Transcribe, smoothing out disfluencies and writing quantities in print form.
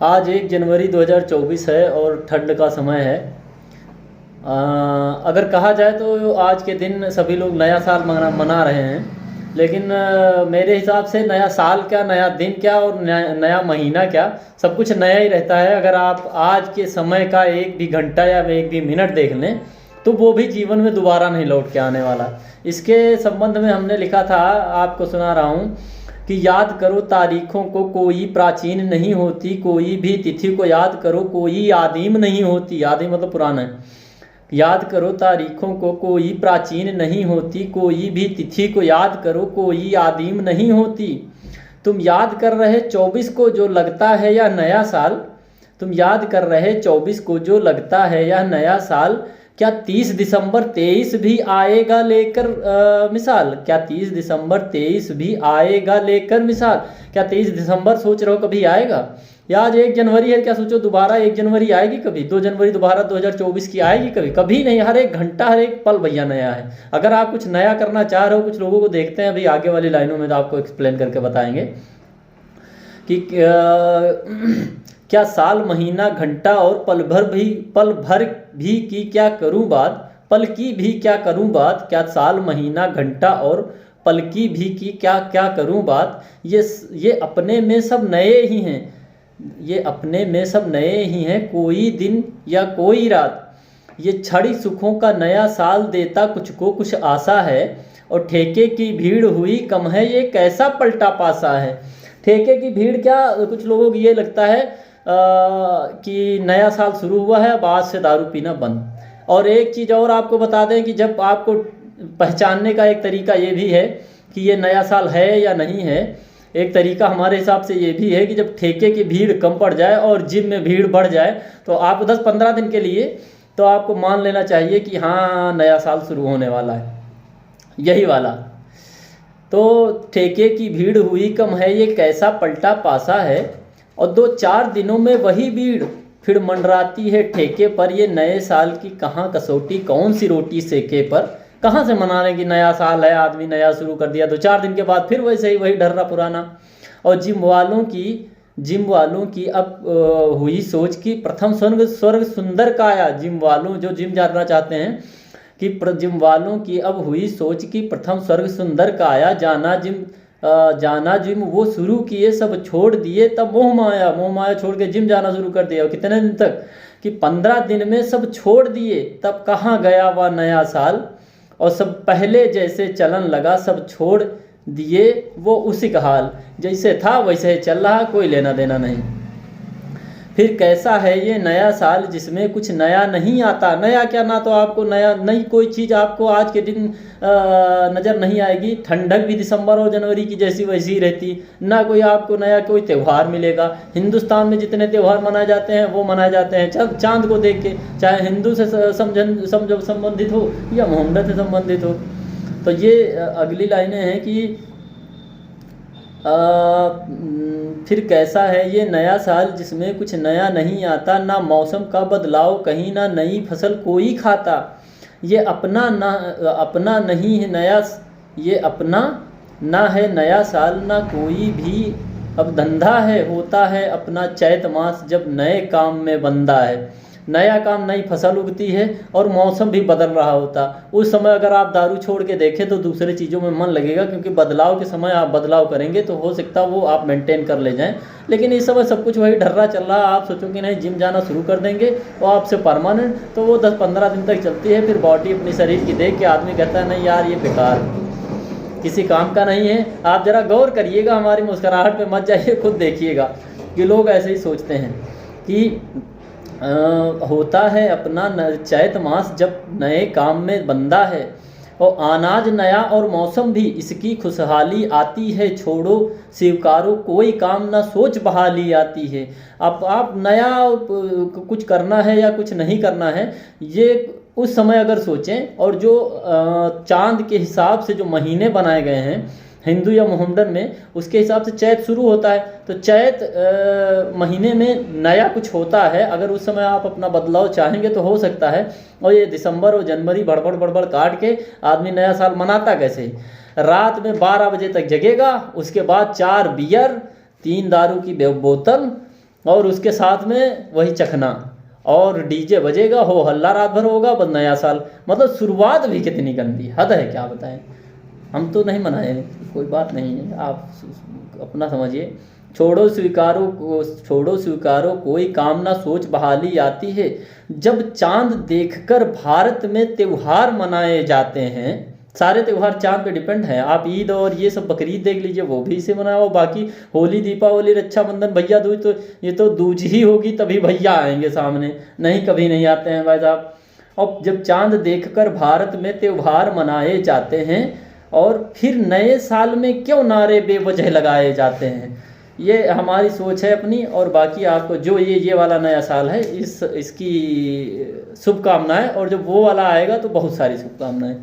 आज 1 जनवरी 2024 है और ठंड का समय है। अगर कहा जाए तो आज के दिन सभी लोग नया साल मना रहे हैं, लेकिन मेरे हिसाब से नया साल क्या, नया दिन क्या और नया महीना क्या, सब कुछ नया ही रहता है। अगर आप आज के समय का एक भी घंटा या एक भी मिनट देख लें तो वो भी जीवन में दोबारा नहीं लौट के आने वाला। इसके संबंध में हमने लिखा था, आपको सुना रहा हूँ कि याद करो तारीखों को, कोई प्राचीन नहीं होती, कोई भी तिथि को याद करो, कोई आदिम नहीं होती। आदिम मतलब पुराना है। याद करो तारीखों को, कोई प्राचीन नहीं होती, कोई भी तिथि को याद करो, कोई आदिम नहीं होती। तुम याद कर रहे 24 को जो लगता है या नया साल, तुम याद कर रहे 24 को जो लगता है या नया साल, क्या 30 दिसंबर 23 भी आएगा लेकर मिसाल? क्या 30 दिसंबर 23 भी आएगा लेकर मिसाल? क्या 23 दिसंबर सोच रहे हो कभी आएगा? या आज 1 जनवरी है, क्या सोचो दोबारा 1 जनवरी आएगी कभी? 2 जनवरी दोबारा 2024 की आएगी कभी? कभी नहीं। हर एक घंटा, हर एक पल भैया नया है। अगर आप कुछ नया करना चाह रहे हो, कुछ लोगों को देखते हैं अभी आगे वाली लाइनों में तो आपको एक्सप्लेन करके बताएंगे कि क्या साल महीना घंटा और पल भर भी की क्या करूं बात, पल की भी क्या करूं बात। क्या साल महीना घंटा और पल की भी की क्या क्या करूं बात। ये अपने में सब नए ही हैं, ये अपने में सब नए ही हैं, कोई दिन या कोई रात। ये छड़ी सुखों का नया साल देता कुछ को कुछ आशा है, और ठेके की भीड़ हुई कम है, ये कैसा पलटा पासा है। ठेके की भीड़ क्या, कुछ लोगों को ये लगता है कि नया साल शुरू हुआ है, अब आज से दारू पीना बंद। और एक चीज़ और आपको बता दें कि जब आपको पहचानने का एक तरीका ये भी है कि ये नया साल है या नहीं है। एक तरीका हमारे हिसाब से ये भी है कि जब ठेके की भीड़ कम पड़ जाए और जिम में भीड़ बढ़ जाए तो आप 10-15 दिन के लिए तो आपको मान लेना चाहिए कि हाँ नया साल शुरू होने वाला है, यही वाला। तो ठेके की भीड़ हुई कम है, ये कैसा पलटा पासा है, और 2-4 दिनों में वही भीड़ फिर मंडराती है ठेके पर। ये नए साल की कहाँ कसौटी, कौन सी रोटी सेके पर। कहाँ से मनाने की नया साल है, आदमी नया शुरू कर दिया, 2-4 दिन के बाद फिर वैसे ही वही ढर्रा पुराना। और जिम वालों की अब हुई सोच की प्रथम स्वर्ग सुंदर काया। जिम वालों जो जिम जाना चाहते हैं कि जिम वालों की अब हुई सोच की प्रथम स्वर्ग सुंदर काया। जाना जिम वो शुरू किए, सब छोड़ दिए तब मोह माया छोड़ के जिम जाना शुरू कर दिया। कितने दिन तक कि 15 दिन में सब छोड़ दिए, तब कहाँ गया वह नया साल। और सब पहले जैसे चलन लगा, सब छोड़ दिए वो उसी का हाल, जैसे था वैसे चल रहा, कोई लेना देना नहीं। फिर कैसा है ये नया साल जिसमें कुछ नया नहीं आता। नया क्या, ना तो आपको नई कोई चीज़ आपको आज के दिन नज़र नहीं आएगी। ठंडक भी दिसंबर और जनवरी की जैसी वैसी ही रहती, ना कोई आपको नया कोई त्यौहार मिलेगा। हिंदुस्तान में जितने त्यौहार मनाए जाते हैं वो मनाए जाते हैं चांद को देख के, चाहे हिंदू से संबंधित हो या मोहम्मद से संबंधित हो। तो ये अगली लाइनें हैं कि फिर कैसा है ये नया साल जिसमें कुछ नया नहीं आता। ना मौसम का बदलाव कहीं, ना नई फसल कोई खाता। ये अपना नहीं है नया, ये अपना ना है नया साल, ना कोई भी अब धंधा है। होता है अपना चैत मास जब नए काम में बंदा है। नया काम, नई फसल उगती है और मौसम भी बदल रहा होता। उस समय अगर आप दारू छोड़ के देखें तो दूसरे चीज़ों में मन लगेगा, क्योंकि बदलाव के समय आप बदलाव करेंगे तो हो सकता है वो आप मेंटेन कर ले जाएं। लेकिन इस समय सब कुछ वही ढर्रा चल रहा है। आप सोचोगे नहीं जिम जाना शुरू कर देंगे और आपसे परमानेंट, तो वो 10-15 दिन तक चलती है। फिर बॉडी अपनी शरीर की देख के आदमी कहता है नहीं यार ये बेकार, किसी काम का नहीं है। आप ज़रा गौर करिएगा, हमारी मुस्कुराहट पे मत जाइए, खुद देखिएगा कि लोग ऐसे ही सोचते हैं कि होता है अपना चैत मास जब नए काम में बंदा है, और अनाज नया और मौसम भी इसकी खुशहाली आती है। छोड़ो स्वीकारो कोई काम ना सोच बहाली आती है। आप नया कुछ करना है या कुछ नहीं करना है, ये उस समय अगर सोचें। और जो चांद के हिसाब से जो महीने बनाए गए हैं हिंदू या मोहम्मडन में, उसके हिसाब से चैत शुरू होता है। तो चैत महीने में नया कुछ होता है। अगर उस समय आप अपना बदलाव चाहेंगे तो हो सकता है। और ये दिसंबर और जनवरी बड़बड़ काट के आदमी नया साल मनाता कैसे? रात में 12 बजे तक जगेगा, उसके बाद 4 बियर, 3 दारू की बोतल और उसके साथ में वही चखना, और डीजे बजेगा, हो हल्ला रात भर होगा, बस नया साल। मतलब शुरुआत भी कितनी गंदी, हद है क्या बताएं। हम तो नहीं मनाए, कोई बात नहीं है, आप अपना समझिए। छोड़ो स्वीकारो कोई कामना, सोच बहाली आती है। जब चांद देखकर भारत में त्योहार मनाए जाते हैं, सारे त्योहार चांद पे डिपेंड है। आप ईद और ये सब बकरीद देख लीजिए, वो भी इसे मनाओ। बाकी होली, दीपावली, रक्षाबंधन, भैया दूज, तो ये तो दूज ही होगी तभी भैया आएंगे सामने, नहीं कभी नहीं आते हैं भाई साहब। और जब चांद देखकर भारत में त्योहार मनाए जाते हैं, और फिर नए साल में क्यों नारे बेवजह लगाए जाते हैं। ये हमारी सोच है अपनी। और बाकी आपको जो ये वाला नया साल है, इसकी शुभकामनाएं, और जब वो वाला आएगा तो बहुत सारी शुभकामनाएं।